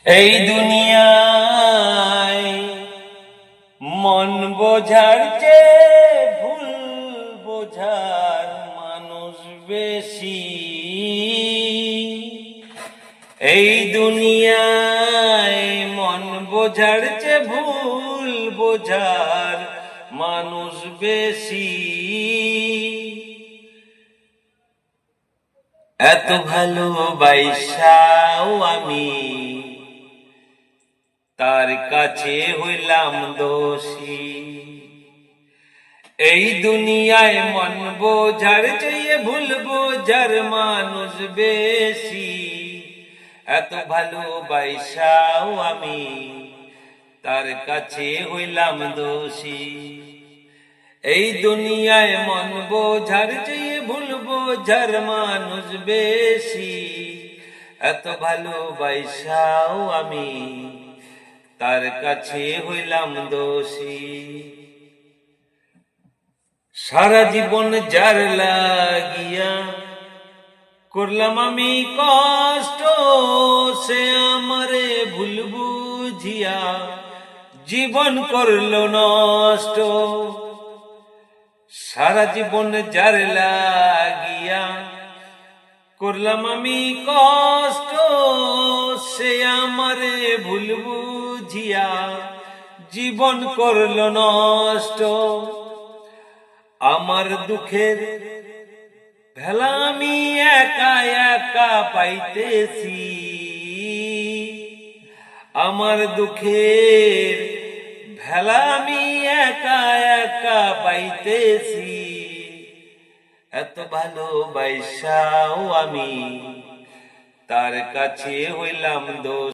এই দুনিয়ায় মন বোঝার চেয়ে ভুল বোঝার মানুষ বেশি। এই দুনিয়ায় মন বোঝার চেয়ে ভুল বোঝার মানুষ বেশি। এত ভালোবাসাও আমি তার কাছে হইলাম দোষী। এই দুনিয়ায় মন বোঝার চেয়ে ভুল বোঝার মানুষ বেশি। এত ভালোবাসাও আমি তার কাছে হইলাম দোষী। এই দুনিয়ায় মন বোঝার চেয়ে ভুল বোঝার মানুষ বেশি। এত ভালোবাসাও আমি তার কাছে হইলাম দোষী। সারা জীবন যার লাগিয়া করলাম আমি কষ্ট, সে আমারে ভুল বুঝিয়া জীবন করলো নষ্ট। সারা জীবন যার লাগিয়া করলাম আমি কষ্ট, সে আমারে ভুল বুঝিয়া জীবন করলো নষ্ট। আমার দুঃখের ভেলা আমি একা একা পাইতেছি। আমার দুঃখের ভেলা আমি একা একা পাইতেছি। এত ভালোবাসাও আমি তার কাছে হইলাম দোষী।